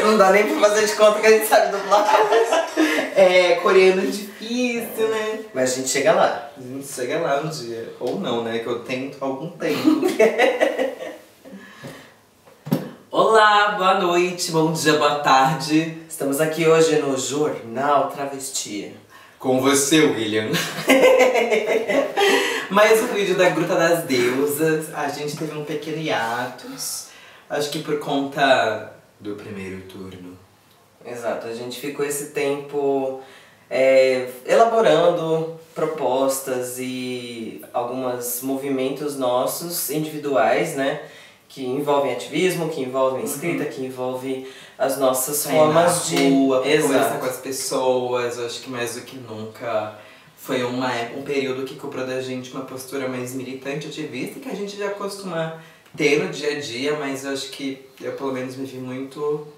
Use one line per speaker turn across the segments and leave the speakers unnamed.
Não dá nem pra fazer de conta que a gente sabe dublar.
É, coreano é difícil, né?
Mas a gente chega lá.
A gente chega lá um dia. Ou não, né? Que eu tento há algum tempo. Olá, boa noite, bom dia, boa tarde.
Estamos aqui hoje no Jornal Travesti.
Com você, William. Mais um vídeo da Gruta das Deusas. A gente teve um pequeno hiatus. Acho que por conta do primeiro turno.
Exato, a gente ficou esse tempo elaborando propostas e alguns movimentos nossos individuais, né? Que envolvem ativismo, que envolvem escrita, que envolvem as nossas formas de
rua, conversar com as pessoas. Eu acho que mais do que nunca foi um período que cobrou da gente uma postura mais militante, ativista, que a gente já costuma ter no dia a dia, mas eu acho que eu pelo menos me vi muito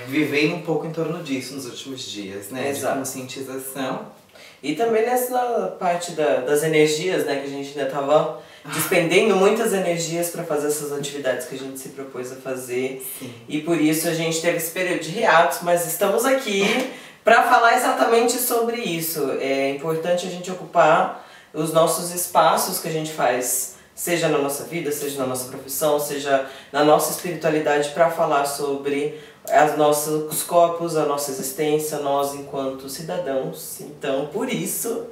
vivendo um pouco em torno disso nos últimos dias, né?
Exato.
De conscientização.
E também nessa parte das energias, né? Que a gente ainda tava despendendo muitas energias para fazer essas atividades que a gente se propôs a fazer.
Sim.
E por isso a gente teve esse período de hiatus, mas estamos aqui para falar exatamente sobre isso. É importante a gente ocupar os nossos espaços que a gente faz, seja na nossa vida, seja na nossa profissão, seja na nossa espiritualidade, para falar sobre os nossos corpos, a nossa existência, nós enquanto cidadãos. Então, por isso,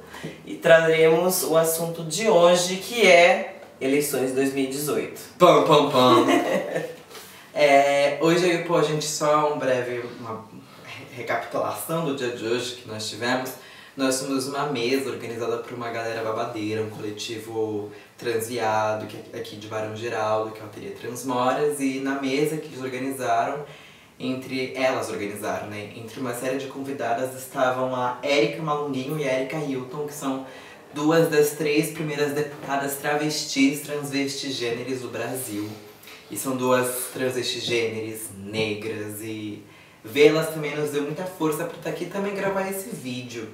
traremos o assunto de hoje, que é eleições 2018.
Pam, pam, pam. Hoje eu e o Pô, a gente só uma recapitulação do dia de hoje que nós tivemos. Nós somos uma mesa organizada por uma galera babadeira, um coletivo transviado, que é aqui de Barão Geraldo, que é a Ateliê Transmoras, e na mesa que eles organizaram, entre uma série de convidadas estavam a Érica Malunguinho e a Érica Hilton, que são duas das 3 primeiras deputadas travestis, transvestigêneres do Brasil. E são duas transvestigêneres negras, e vê-las também nos deu muita força para estar aqui e também gravar esse vídeo.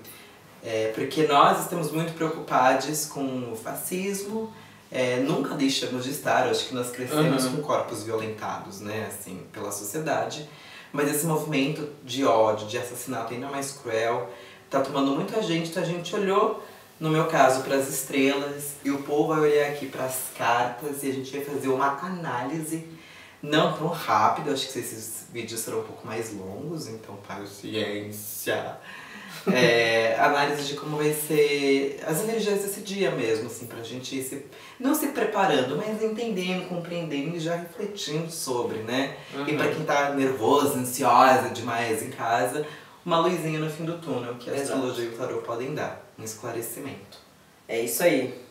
Porque nós estamos muito preocupados com o fascismo, nunca deixamos de estar. Eu acho que nós crescemos com corpos violentados, né, assim, pela sociedade. Mas esse movimento de ódio, de assassinato ainda mais cruel, tá tomando muita gente. Então a gente olhou, no meu caso, para as estrelas, e o povo vai olhar aqui para as cartas, e a gente vai fazer uma análise não tão rápida. Acho que esses vídeos serão um pouco mais longos, então paciência. Análise de como vai ser as energias desse dia mesmo, assim, pra gente não se preparando, mas entendendo, compreendendo e já refletindo sobre, né? E pra quem tá nervoso, ansiosa demais em casa, uma luzinha no fim do túnel, que a astrologia e o tarô podem dar, um esclarecimento.
É isso aí.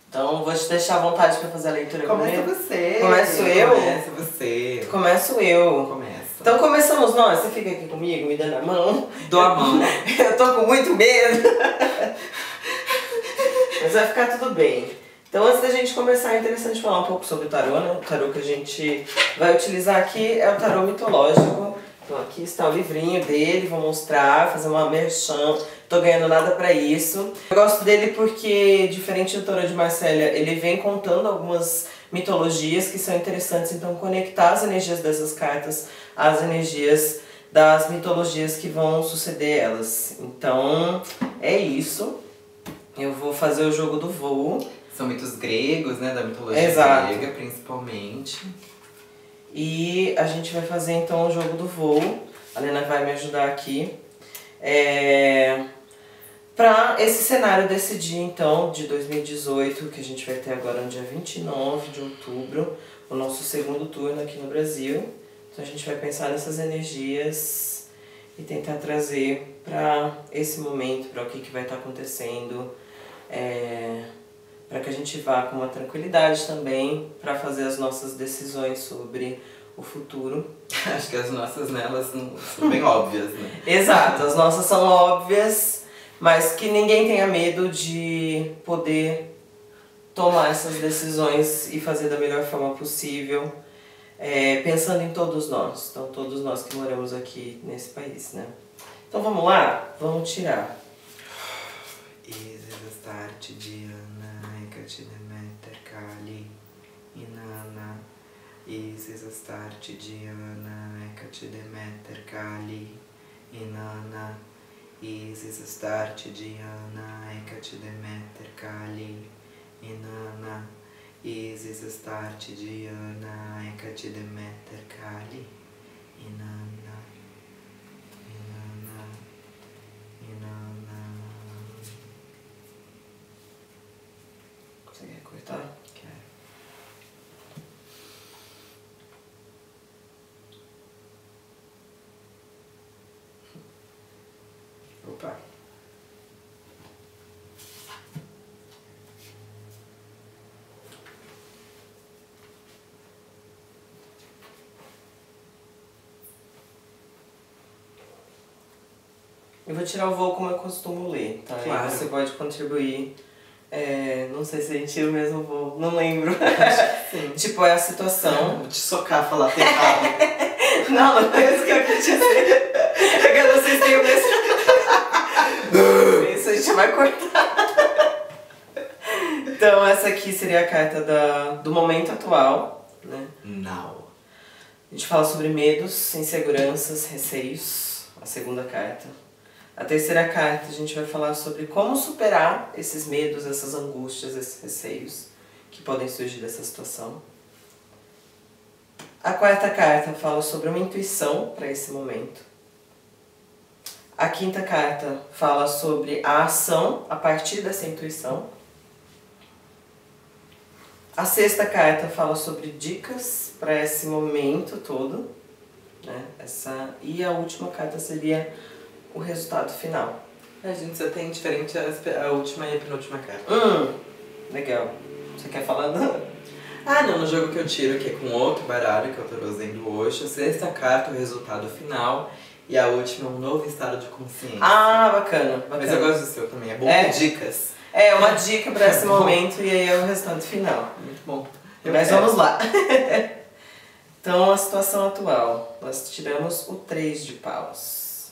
Então vou te deixar à vontade pra fazer a leitura
Começa
comigo.
você!
Começo eu?
Começa você!
Começo eu.
Começa.
Então começamos nós. Você fica aqui comigo, me dando a mão.
Dou a mão.
Eu tô com muito medo. Mas vai ficar tudo bem. Então antes da gente começar, é interessante falar um pouco sobre o tarô, né? O tarô que a gente vai utilizar aqui é o tarô mitológico. Então aqui está o livrinho dele, vou mostrar, fazer uma merchan. Tô ganhando nada pra isso. Eu gosto dele porque, diferente do tarô de Marcélia, ele vem contando algumas mitologias que são interessantes. Então conectar as energias dessas cartas às energias das mitologias que vão suceder elas. Então é isso. Eu vou fazer o jogo do voo.
São mitos gregos, né? Da mitologia grega, principalmente.
E a gente vai fazer então o jogo do voo. A Lena vai me ajudar aqui. Para esse cenário desse dia então, de 2018, que a gente vai ter agora no dia 29 de outubro, o nosso segundo turno aqui no Brasil. Então a gente vai pensar nessas energias e tentar trazer para esse momento, para o que vai estar acontecendo, para que a gente vá com uma tranquilidade também para fazer as nossas decisões sobre o futuro.
Acho que as nossas nelas são bem óbvias, né?
Exato, as nossas são óbvias, mas que ninguém tenha medo de poder tomar essas decisões e fazer da melhor forma possível, pensando em todos nós. Então todos nós que moramos aqui nesse país, né? Então vamos lá? Vamos tirar.
Start Diana, Ekachidemeter Kali, Inanna, Isis, Astarte, Diana, Hecate, Deméter, Kali, Inanna. Isis, Astarte, Diana, Hecate, Deméter, Kali, Inanna. Isis, Astarte, Diana, Hecate, Deméter, Kali, Inanna, Inanna, Inanna.
Você quer cortar?
Quero. Opa.
Eu vou tirar o voo como eu costumo ler, tá?
Claro.
E você pode contribuir. Não sei se a gente tira o mesmo voo, não lembro.
Sim.
Tipo, é a situação.
Vou te socar, falar errado.
Não é isso que eu quis dizer. É que vocês têm o mesmo. Isso a gente vai cortar. Então, essa aqui seria a carta do momento atual, né?
Now.
A gente fala sobre medos, inseguranças, receios. A segunda carta. A terceira carta a gente vai falar sobre como superar esses medos, essas angústias, esses receios que podem surgir dessa situação. A quarta carta fala sobre uma intuição para esse momento. A quinta carta fala sobre a ação a partir dessa intuição. A sexta carta fala sobre dicas para esse momento todo, né? E a última carta seria o resultado final.
A gente só tem diferente a última e a penúltima carta.
Legal. Você quer falar? Não?
Ah, não, no jogo que eu tiro, que é com outro baralho que eu tô usando hoje, a sexta carta é o resultado final e a última é um novo estado de consciência.
Ah, bacana.
Mas eu gosto do seu também, é bom ter dicas.
É, uma dica para esse momento e aí é o resultado final.
Muito bom.
Mas vamos lá. Então, a situação atual. Nós tiramos o 3 de paus.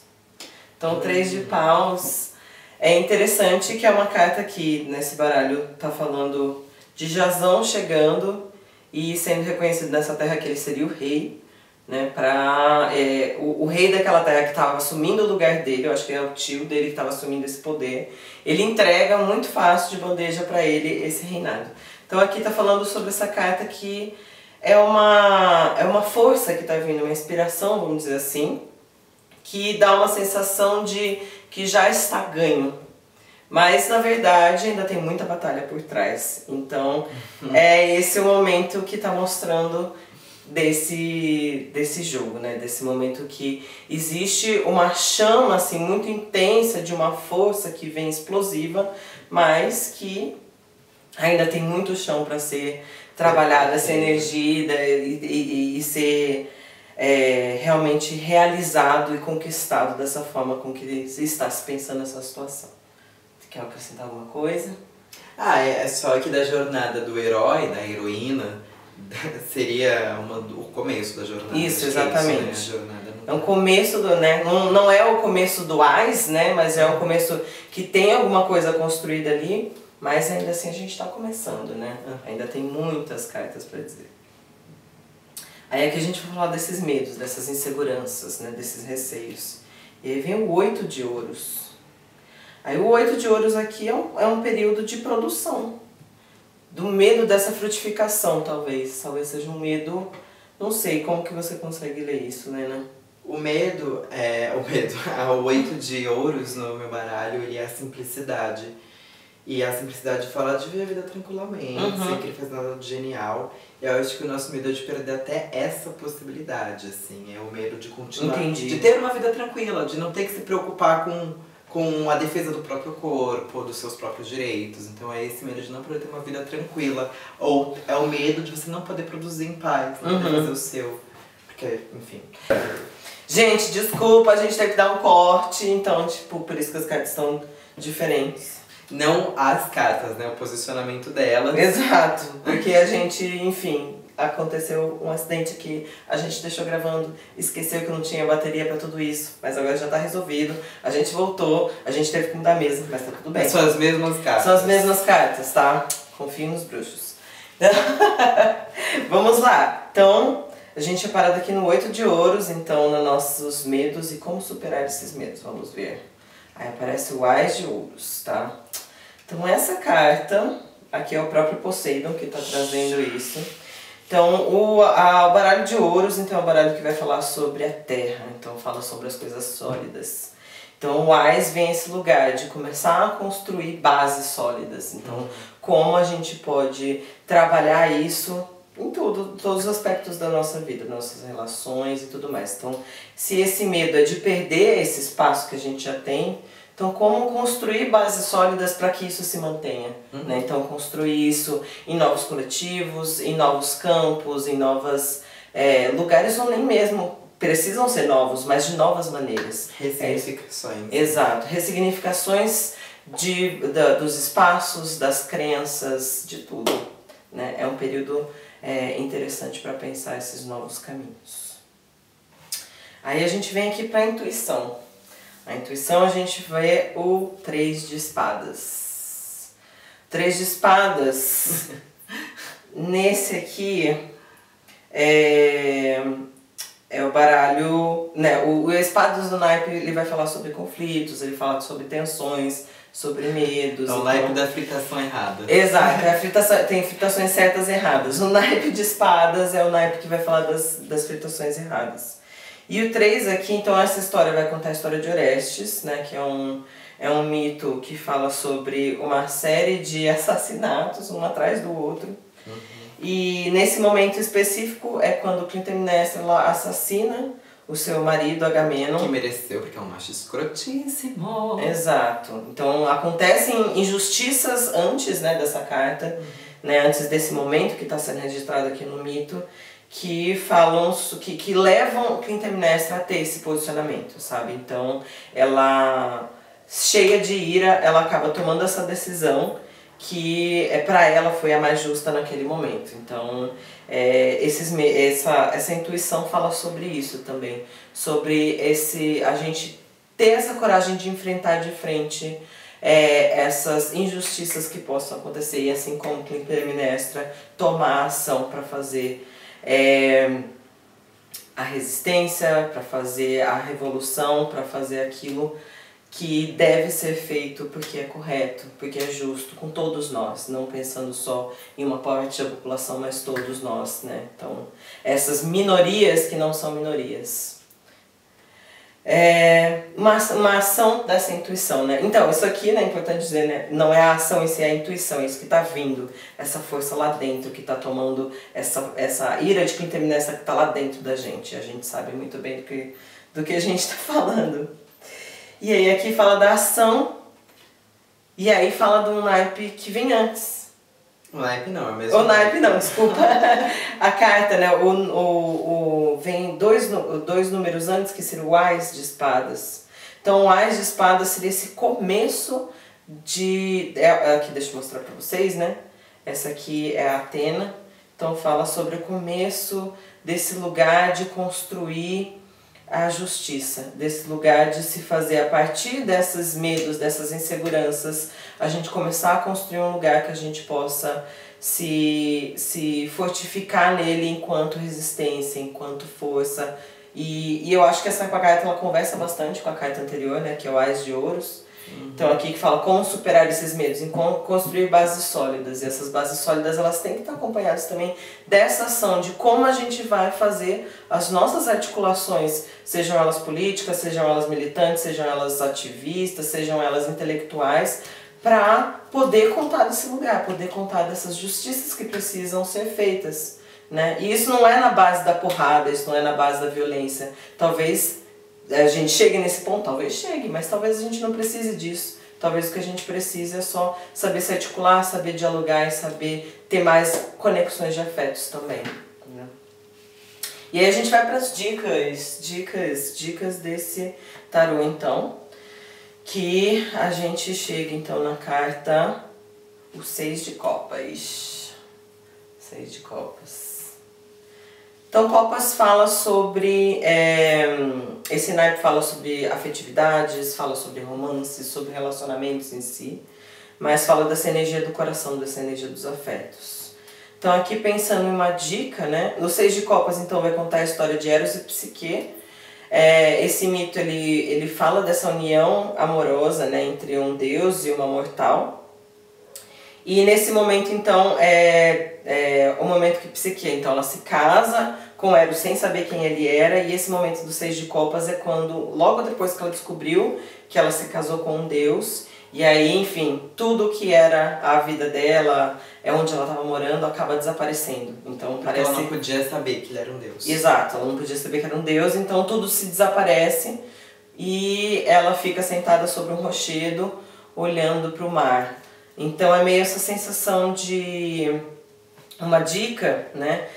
Então, o 3 de paus é interessante que é uma carta que nesse baralho tá falando de Jasão chegando e sendo reconhecido nessa terra que ele seria o rei, né? O rei daquela terra que estava assumindo o lugar dele, eu acho que é o tio dele que estava assumindo esse poder, ele entrega muito fácil de bandeja para ele esse reinado. Então aqui tá falando sobre essa carta que é uma força que está vindo, uma inspiração, vamos dizer assim, que dá uma sensação de que já está ganho. Mas, na verdade, ainda tem muita batalha por trás. Então, é esse o momento que está mostrando desse jogo, né? Desse momento que existe uma chama assim, muito intensa de uma força que vem explosiva, mas que ainda tem muito chão para ser trabalhada, essa energia e ser realmente realizado e conquistado dessa forma com que se está se pensando nessa situação. Quer acrescentar alguma coisa?
É só que da jornada do herói, da heroína, seria o começo da jornada.
Isso, exatamente.
Isso, né?
É um começo né? Não é o começo do AIS, né? Mas é o começo que tem alguma coisa construída ali, mas ainda assim a gente está começando, né? Ainda tem muitas cartas para dizer. Aí aqui a gente vai falar desses medos, dessas inseguranças, né? Desses receios. E aí vem o 8 de ouros. Aí o 8 de ouros aqui é um período de produção. Do medo dessa frutificação, talvez. Talvez seja um medo... Não sei como que você consegue ler isso, né?
O 8 de ouros no meu baralho, ele é a simplicidade. E a simplicidade fala de viver a vida tranquilamente, sem querer fazer nada de genial. E eu acho que o nosso medo é de perder até essa possibilidade, assim. É o medo de continuar...
Entendi.
De ter uma vida tranquila, de não ter que se preocupar com a defesa do próprio corpo, dos seus próprios direitos. Então é esse medo de não poder ter uma vida tranquila. Ou é o medo de você não poder produzir em paz, não poder fazer o seu. Porque, enfim...
Gente, desculpa, a gente teve que dar um corte, então, tipo, por isso que as cartas estão diferentes.
Não as cartas, né? O posicionamento delas.
Exato, porque a gente, enfim, aconteceu um acidente aqui, a gente deixou gravando, esqueceu que não tinha bateria pra tudo isso, mas agora já tá resolvido, a gente voltou, a gente teve que mudar mesmo, mas tá tudo bem.
São as mesmas cartas.
São as mesmas cartas, tá? Confio nos bruxos. Vamos lá. Então, A gente é parado aqui no 8 de ouros, então nos nossos medos e como superar esses medos, vamos ver. Aí aparece o Ás de ouros, tá? Então essa carta, aqui é o próprio Poseidon que está trazendo isso. Então o baralho de ouros, então é o baralho que vai falar sobre a terra, então fala sobre as coisas sólidas. Então o Ás vem esse lugar de começar a construir bases sólidas. Então como a gente pode trabalhar isso em todos os aspectos da nossa vida, nossas relações e tudo mais. Então, se esse medo é de perder esse espaço que a gente já tem, então como construir bases sólidas para que isso se mantenha, né? Então construir isso em novos coletivos, em novos campos, em novos lugares ou nem mesmo precisam ser novos, mas de novas maneiras.
Ressignificações.
Exato, ressignificações dos espaços, das crenças, de tudo, né? É um período interessante para pensar esses novos caminhos. Aí a gente vem aqui para a intuição. A intuição a gente vê o 3 de espadas. 3 de espadas, nesse aqui, é o baralho, né? O espadas do naipe, ele vai falar sobre conflitos, ele fala sobre tensões, sobre medos.
É o naipe da fritação errada.
Exato, tem fritações certas e erradas. O naipe de espadas é o naipe que vai falar das fritações erradas. E o 3 aqui, então essa história vai contar a história de Orestes, né, que é um mito que fala sobre uma série de assassinatos, um atrás do outro. E nesse momento específico é quando Clitemnestra assassina o seu marido Agamenon.
Que mereceu, porque é um macho escrotíssimo.
Exato. Então acontecem injustiças antes, né, dessa carta, né, antes desse momento que está sendo registrado aqui no mito, que falam, que levam Clitemnestra a ter esse posicionamento, sabe? Então ela, cheia de ira, ela acaba tomando essa decisão que para ela foi a mais justa naquele momento. Então essa intuição fala sobre isso também, sobre a gente ter essa coragem de enfrentar de frente essas injustiças que possam acontecer, e assim como Clitemnestra tomar ação para fazer a resistência, para fazer a revolução, para fazer aquilo que deve ser feito porque é correto, porque é justo com todos nós, não pensando só em uma parte da população, mas todos nós, né? Então, essas minorias que não são minorias. Uma ação dessa intuição, né? Então, isso aqui, né, é importante dizer, né, não é a ação em si, é a intuição, é isso que está vindo, essa força lá dentro, que está tomando essa ira de Clitemnestra que está lá dentro da gente. A gente sabe muito bem do que a gente está falando. E aí aqui fala da ação, e aí fala de um naipe que vem antes.
O naipe não, é mesmo.
O naipe não, desculpa. A carta, né? Vem dois números antes, que seria o Ás de espadas. Então o Ás de espadas seria esse começo de... aqui, deixa eu mostrar pra vocês, né? Essa aqui é a Atena. Então fala sobre o começo desse lugar de construir a justiça, desse lugar de se fazer, a partir desses medos, dessas inseguranças, a gente começar a construir um lugar que a gente possa se fortificar nele enquanto resistência, enquanto força. E eu acho que essa carta ela conversa bastante com a carta anterior, né, que é o Ás de Ouros. Então aqui que fala como superar esses medos, em construir bases sólidas. E essas bases sólidas elas têm que estar acompanhadas também dessa ação, de como a gente vai fazer as nossas articulações, sejam elas políticas, sejam elas militantes, sejam elas ativistas, sejam elas intelectuais, para poder contar desse lugar, poder contar dessas justiças que precisam ser feitas, né? E isso não é na base da porrada, isso não é na base da violência. Talvez a gente chegue nesse ponto, talvez chegue, mas talvez a gente não precise disso. Talvez o que a gente precise é só saber se articular, saber dialogar e saber ter mais conexões de afetos também, né? E aí a gente vai para as dicas desse tarô, então, que a gente chega então na carta o 6 de copas. 6 de copas. Então, Copas fala sobre, esse naipe fala sobre afetividades, fala sobre romances, sobre relacionamentos em si, mas fala dessa energia do coração, dessa energia dos afetos. Então aqui pensando em uma dica, né? No Seis de Copas então vai contar a história de Eros e Psique. Esse mito ele fala dessa união amorosa, né, entre um deus e uma mortal. E nesse momento então é o momento que Psique então ela se casa com Eros sem saber quem ele era, e esse momento do Seis de Copas é quando, logo depois que ela descobriu que ela se casou com um deus, e aí, enfim, tudo que era a vida dela, onde ela estava morando, acaba desaparecendo. Então parece...
Ela não podia saber que ele era um deus.
Exato, ela não podia saber que era um deus, então tudo se desaparece e ela fica sentada sobre um rochedo, olhando para o mar. Então é meio essa sensação de... Uma dica, né,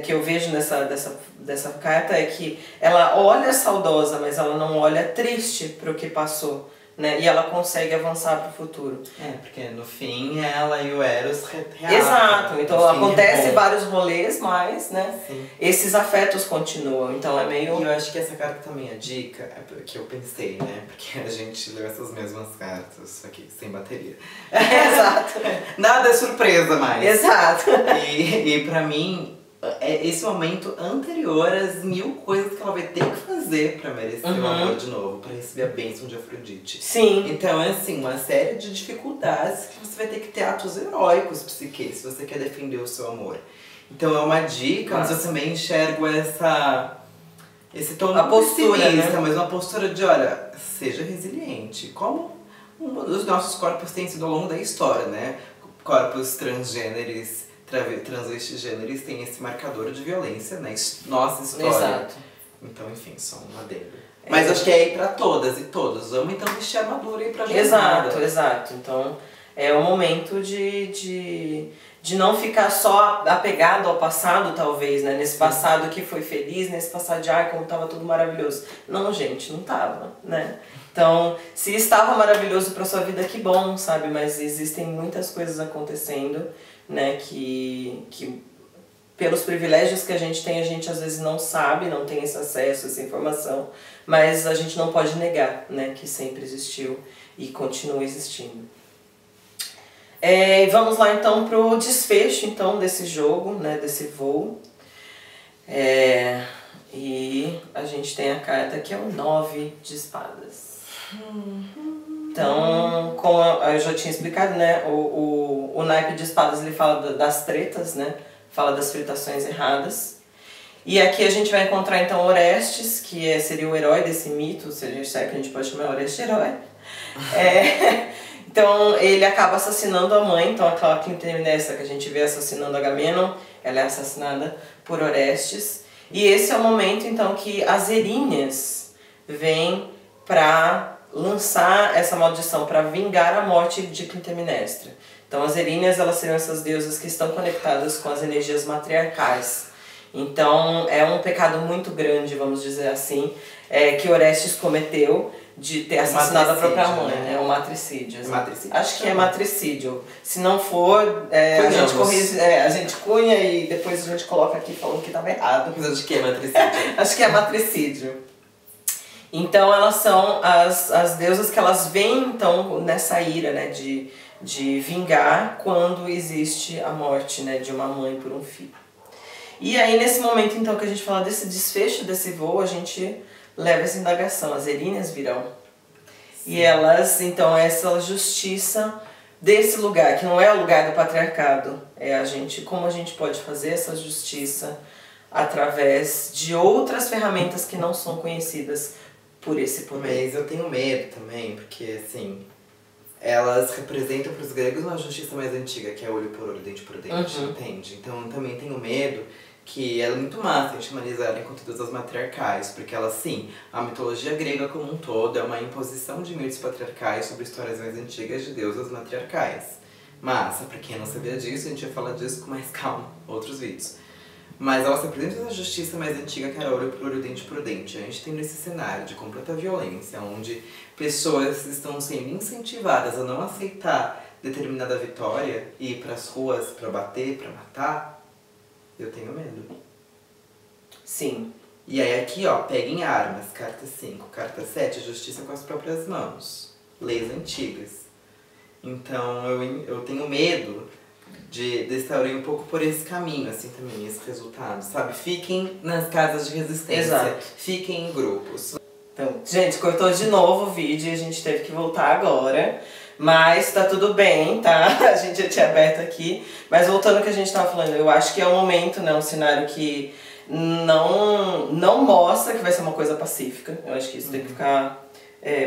que eu vejo dessa carta é que ela olha saudosa, mas ela não olha triste para o que passou, né? E ela consegue avançar para o futuro.
Porque no fim ela e o Eros reatam.
Exato, então acontece vários rolês, mas, né, esses afetos continuam, então é meio...
E eu acho que essa carta também, a dica, é porque eu pensei, né, porque a gente leu essas mesmas cartas, só que sem bateria.
Exato.
Nada é surpresa mais.
Exato.
E pra mim, é esse momento anterior às 1000 coisas que ela vai ter que fazer pra merecer o amor de novo, pra receber a bênção de Afrodite.
Sim.
Então é assim, uma série de dificuldades que você vai ter que ter atos heróicos, Psique, se você quer defender o seu amor. Então é uma dica, mas eu também enxergo esse tom
a postura,
pessimista,
né?
mas uma postura de, olha, seja resiliente. Como um dos nossos corpos tem sido ao longo da história, né? Corpos transgêneros, transvestigêneros têm esse marcador de violência na nossa história.
Exato.
Então, enfim, só um adendo. Mas acho que é aí pra todas e todos. Vamos então vestir a armadura e ir pra jornada.
Exato. Então é o momento de não ficar só apegado ao passado, talvez, né? Nesse passado que foi feliz, nesse passado de como tava tudo maravilhoso. Não, gente, não tava, né? Então, se estava maravilhoso pra sua vida, que bom, sabe? Mas existem muitas coisas acontecendo, né? Que pelos privilégios que a gente às vezes não sabe, não tem esse acesso, essa informação, mas a gente não pode negar, né, que sempre existiu e continua existindo. Vamos lá então pro desfecho então desse jogo, né, desse voo. E a gente tem a carta que é o 9 de espadas. Então, como eu já tinha explicado, né, o naipe de espadas ele fala das tretas, né, fala das fritações erradas. E aqui a gente vai encontrar então Orestes, que seria o herói desse mito, se a gente sabe que a gente pode chamar Orestes de herói. Então ele acaba assassinando a mãe, então aquela Clitemnestra que a gente vê assassinando Agamenon, ela é assassinada por Orestes. E esse é o momento então que as Erinhas vêm para lançar essa maldição, para vingar a morte de Clitemnestra. Então as Erinhas, elas seriam essas deusas que estão conectadas com as energias matriarcais. Então é um pecado muito grande, vamos dizer assim, que Orestes cometeu de ter assassinado a própria mãe, né? O matricídio.
Matricídio.
Acho que é matricídio. Se não for, a gente cunha e depois a gente coloca aqui falando que estava errado.
Mas acho que é matricídio.
Acho que é matricídio. Então elas são as deusas que elas vêm então nessa ira, né, de vingar quando existe a morte, né, de uma mãe por um filho. E aí nesse momento então que a gente fala desse desfecho desse voo, a gente leva essa indagação, as Erinhas virão. Sim. E elas, então, essa justiça desse lugar, que não é o lugar do patriarcado, como a gente pode fazer essa justiça através de outras ferramentas que não são conhecidas por esse poder.
Mas eu tenho medo também, porque assim, elas representam para os gregos uma justiça mais antiga, que é olho por olho, dente por dente, entende? Então eu também tenho medo que é muito massa a gente analisar enquanto deusas matriarcais, porque elas, sim, a mitologia grega como um todo é uma imposição de mitos patriarcais sobre histórias mais antigas de deusas matriarcais. Massa, pra quem não sabia disso, a gente vai falar disso com mais calma, outros vídeos. Mas elas representam a justiça mais antiga, que era olho por olho, dente por dente. A gente tem nesse cenário de completa violência, onde pessoas estão sendo incentivadas a não aceitar determinada vitória e ir pras ruas pra bater, pra matar. Eu tenho medo.
Sim.
E aí aqui, ó, peguem armas, carta 5, carta 7, justiça com as próprias mãos. Leis antigas. Então eu tenho medo desse tauro ir um pouco por esse caminho, assim, também, esse resultado, sabe? Fiquem nas casas de resistência.
Exato.
Fiquem em grupos.
Então, gente, cortou de novo o vídeo e a gente teve que voltar agora. Mas tá tudo bem, tá? A gente já tinha aberto aqui. Mas voltando ao que a gente tava falando, eu acho que é um momento, né? Um cenário que não mostra que vai ser uma coisa pacífica. Eu acho que isso tem que ficar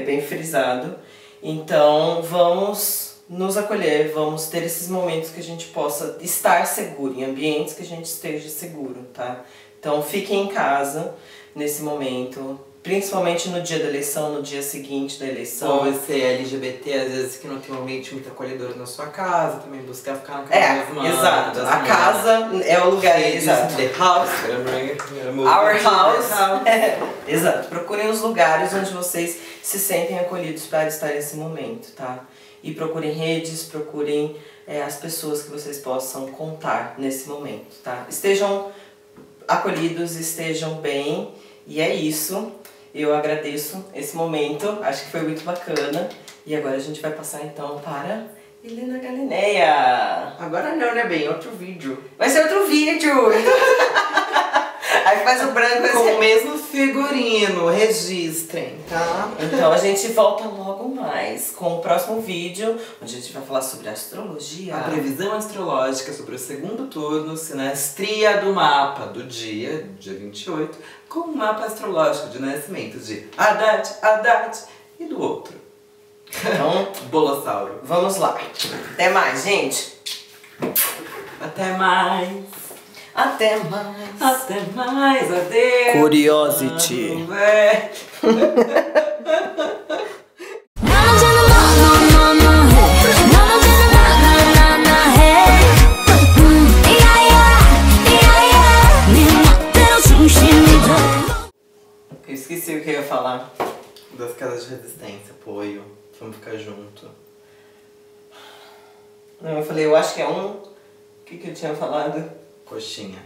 bem frisado. Então, vamos nos acolher, vamos ter esses momentos que a gente possa estar seguro, em ambientes que a gente esteja seguro, tá? Então, fiquem em casa nesse momento. Principalmente no dia da eleição, no dia seguinte da eleição.
Ou você é LGBT, às vezes que não tem um ambiente muito acolhedor na sua casa, também buscar ficar na casa das mães.
Exato. A casa é o lugar, exato.
The house.
Our house. Exato. Procurem os lugares onde vocês se sentem acolhidos para estar nesse momento, tá? E procurem redes, procurem as pessoas que vocês possam contar nesse momento, tá? Estejam acolhidos, estejam bem. E é isso. Eu agradeço esse momento, acho que foi muito bacana. E agora a gente vai passar então para Helena Galineia.
Agora não, né, bem? Outro vídeo.
Vai ser outro vídeo! Aí faz o branco
com o mesmo figurino, registrem, tá?
Então a gente volta logo mais com o próximo vídeo, onde a gente vai falar sobre astrologia.
A previsão astrológica sobre o segundo turno, sinastria do mapa do dia 28, com o mapa astrológico de nascimento de Haddad e do outro.
Então,
Bolossauro.
Vamos lá. Até mais, gente.
Até mais.
Até mais.
Até mais. Adeus.
Curiosity. Eu esqueci o que eu ia falar.
Das casas de resistência, apoio. Vamos ficar junto.
Não, eu falei, eu acho que é um... O que eu tinha falado?
Coxinha.